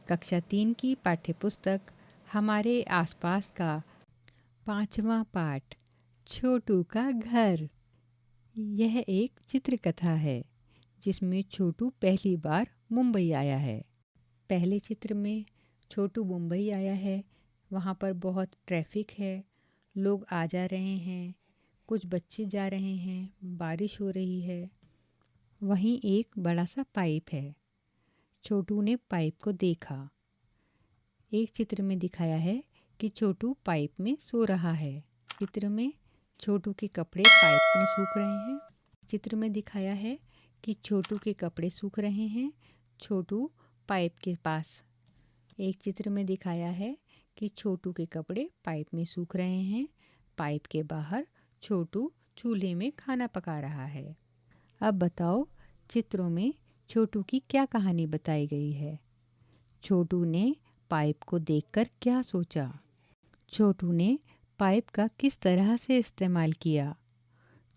कक्षा 3 की पाठ्यपुस्तक हमारे आसपास का 5वां पाठ छोटू का घर। यह एक चित्रकथा है जिसमें छोटू पहली बार मुंबई आया है। पहले चित्र में छोटू मुंबई आया है। वहाँ पर बहुत ट्रैफिक है, लोग आ जा रहे हैं, कुछ बच्चे जा रहे हैं, बारिश हो रही है। वहीं एक बड़ा सा पाइप है। छोटू ने पाइप को देखा। एक चित्र में दिखाया है कि छोटू पाइप में सो रहा है। चित्र में छोटू के कपड़े पाइप में सूख रहे हैं। चित्र में दिखाया है कि छोटू के कपड़े सूख रहे हैं, छोटू पाइप के पास। एक चित्र में दिखाया है कि छोटू के कपड़े पाइप में सूख रहे हैं, पाइप के बाहर छोटू चूल्हे में खाना पका रहा है। अब बताओ, चित्रों में छोटू की क्या कहानी बताई गई है? छोटू ने पाइप को देखकर क्या सोचा? छोटू ने पाइप का किस तरह से इस्तेमाल किया?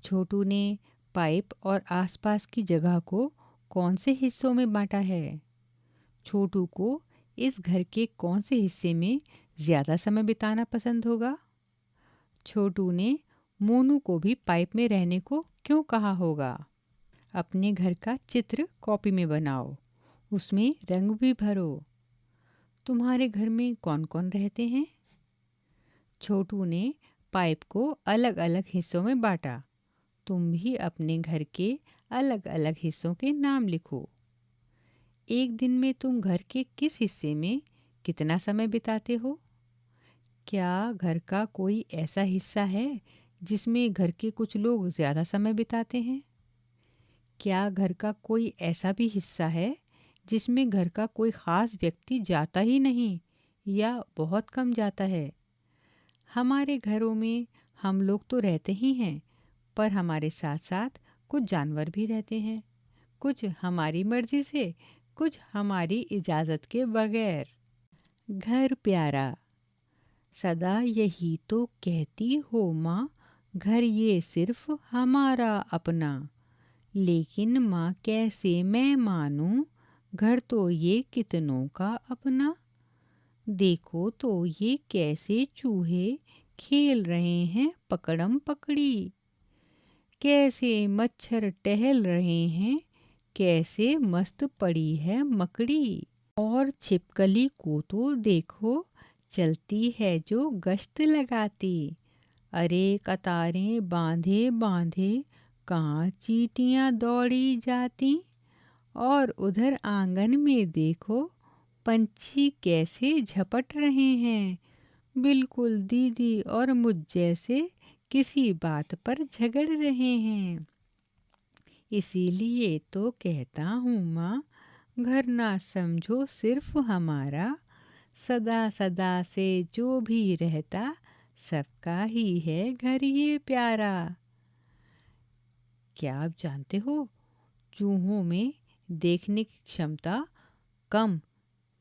छोटू ने पाइप और आसपास की जगह को कौन से हिस्सों में बांटा है? छोटू को इस घर के कौन से हिस्से में ज़्यादा समय बिताना पसंद होगा? छोटू ने मोनू को भी पाइप में रहने को क्यों कहा होगा? अपने घर का चित्र कॉपी में बनाओ, उसमें रंग भी भरो। तुम्हारे घर में कौन कौन रहते हैं? छोटू ने पाइप को अलग अलग हिस्सों में बांटा। तुम भी अपने घर के अलग अलग हिस्सों के नाम लिखो। एक दिन में तुम घर के किस हिस्से में कितना समय बिताते हो? क्या घर का कोई ऐसा हिस्सा है जिसमें घर के कुछ लोग ज़्यादा समय बिताते हैं? क्या घर का कोई ऐसा भी हिस्सा है जिसमें घर का कोई ख़ास व्यक्ति जाता ही नहीं या बहुत कम जाता है? हमारे घरों में हम लोग तो रहते ही हैं, पर हमारे साथ साथ कुछ जानवर भी रहते हैं, कुछ हमारी मर्जी से, कुछ हमारी इजाज़त के बगैर। घर प्यारा। सदा यही तो कहती हो माँ, घर ये सिर्फ हमारा अपना। लेकिन माँ कैसे मैं मानूं, घर तो ये कितनों का अपना। देखो तो ये कैसे चूहे खेल रहे हैं पकड़म पकड़ी। कैसे मच्छर टहल रहे हैं, कैसे मस्त पड़ी है मकड़ी। और छिपकली को तो देखो, चलती है जो गश्त लगाती। अरे कतारें बांधे बांधे कहाँ चींटियाँ दौड़ी जाती। और उधर आंगन में देखो, पंछी कैसे झपट रहे हैं, बिल्कुल दीदी और मुझ जैसे किसी बात पर झगड़ रहे हैं। इसीलिए तो कहता हूँ माँ, घर ना समझो सिर्फ हमारा। सदा सदा से जो भी रहता, सबका ही है घर ये प्यारा। क्या आप जानते हो, चूहों में देखने की क्षमता कम,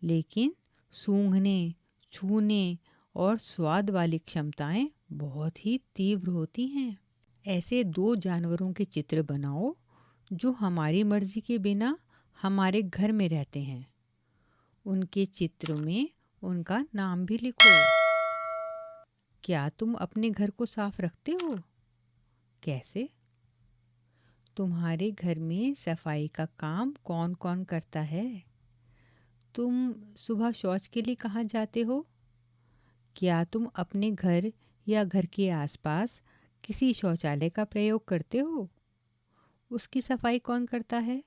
लेकिन सूंघने, छूने और स्वाद वाली क्षमताएं बहुत ही तीव्र होती हैं। ऐसे दो जानवरों के चित्र बनाओ जो हमारी मर्जी के बिना हमारे घर में रहते हैं। उनके चित्र में उनका नाम भी लिखो। क्या तुम अपने घर को साफ रखते हो? कैसे? तुम्हारे घर में सफाई का काम कौन कौन करता है? तुम सुबह शौच के लिए कहाँ जाते हो? क्या तुम अपने घर या घर के आसपास किसी शौचालय का प्रयोग करते हो? उसकी सफाई कौन करता है?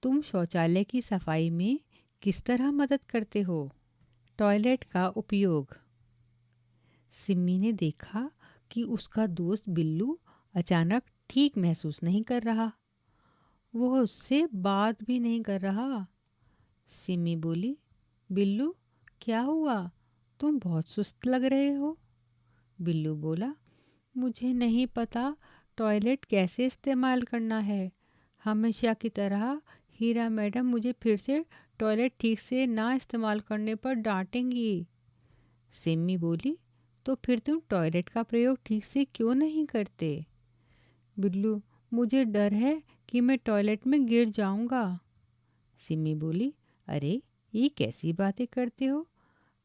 तुम शौचालय की सफाई में किस तरह मदद करते हो? टॉयलेट का उपयोग। सिम्मी ने देखा कि उसका दोस्त बिल्लू अचानक ठीक महसूस नहीं कर रहा। वो उससे बात भी नहीं कर रहा। सिम्मी बोली, बिल्लू क्या हुआ? तुम बहुत सुस्त लग रहे हो। बिल्लू बोला, मुझे नहीं पता टॉयलेट कैसे इस्तेमाल करना है। हमेशा की तरह हीरा मैडम मुझे फिर से टॉयलेट ठीक से ना इस्तेमाल करने पर डांटेंगी। सिम्मी बोली, तो फिर तुम टॉयलेट का प्रयोग ठीक से क्यों नहीं करते? बिल्लू, मुझे डर है कि मैं टॉयलेट में गिर जाऊंगा। सिम्मी बोली, अरे ये कैसी बातें करते हो?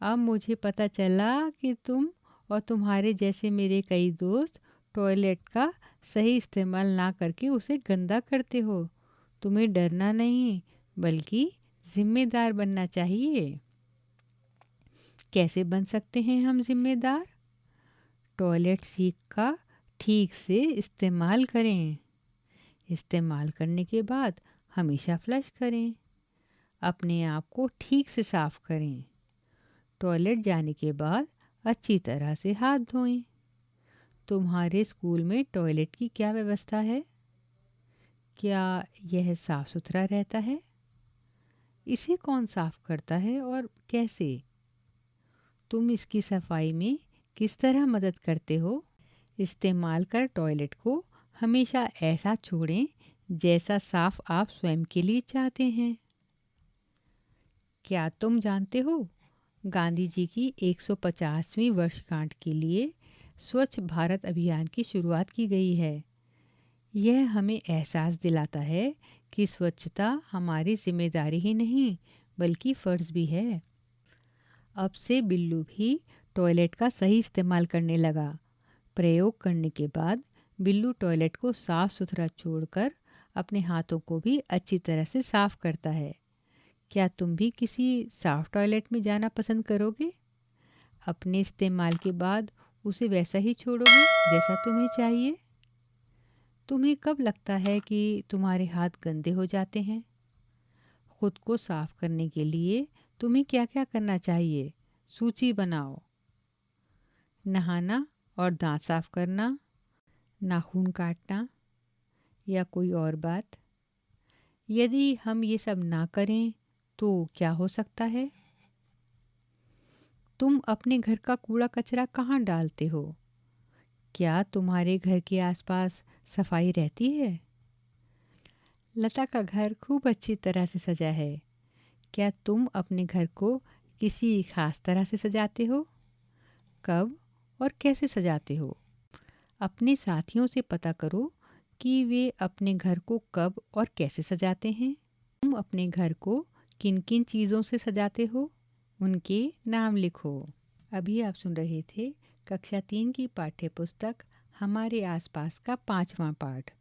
अब मुझे पता चला कि तुम और तुम्हारे जैसे मेरे कई दोस्त टॉयलेट का सही इस्तेमाल ना करके उसे गंदा करते हो। तुम्हें डरना नहीं, बल्कि ज़िम्मेदार बनना चाहिए। कैसे बन सकते हैं हम ज़िम्मेदार? टॉयलेट सीट का ठीक से इस्तेमाल करें। इस्तेमाल करने के बाद हमेशा फ्लश करें। अपने आप को ठीक से साफ करें। टॉयलेट जाने के बाद अच्छी तरह से हाथ धोएं। तुम्हारे स्कूल में टॉयलेट की क्या व्यवस्था है? क्या यह साफ सुथरा रहता है? इसे कौन साफ करता है और कैसे? तुम इसकी सफाई में किस तरह मदद करते हो? इस्तेमाल कर टॉयलेट को हमेशा ऐसा छोड़ें जैसा साफ आप स्वयं के लिए चाहते हैं। क्या तुम जानते हो, गांधी जी की 150वीं वर्षगांठ के लिए स्वच्छ भारत अभियान की शुरुआत की गई है। यह हमें एहसास दिलाता है कि स्वच्छता हमारी जिम्मेदारी ही नहीं, बल्कि फ़र्ज़ भी है। अब से बिल्लू भी टॉयलेट का सही इस्तेमाल करने लगा। प्रयोग करने के बाद बिल्लू टॉयलेट को साफ सुथरा छोड़कर अपने हाथों को भी अच्छी तरह से साफ करता है। क्या तुम भी किसी साफ टॉयलेट में जाना पसंद करोगे? अपने इस्तेमाल के बाद उसे वैसा ही छोड़ोगे जैसा तुम्हें चाहिए? तुम्हें कब लगता है कि तुम्हारे हाथ गंदे हो जाते हैं? खुद को साफ करने के लिए तुम्हें क्या-क्या करना चाहिए? सूची बनाओ। नहाना और दांत साफ करना, नाखून काटना या कोई और बात। यदि हम ये सब ना करें तो क्या हो सकता है? तुम अपने घर का कूड़ा कचरा कहाँ डालते हो? क्या तुम्हारे घर के आसपास सफाई रहती है? लता का घर खूब अच्छी तरह से सजा है। क्या तुम अपने घर को किसी खास तरह से सजाते हो? कब और कैसे सजाते हो? अपने साथियों से पता करो कि वे अपने घर को कब और कैसे सजाते हैं। तुम अपने घर को किन-किन चीज़ों से सजाते हो? उनके नाम लिखो। अभी आप सुन रहे थे कक्षा 3 की पाठ्य पुस्तक हमारे आसपास का 5वां पाठ।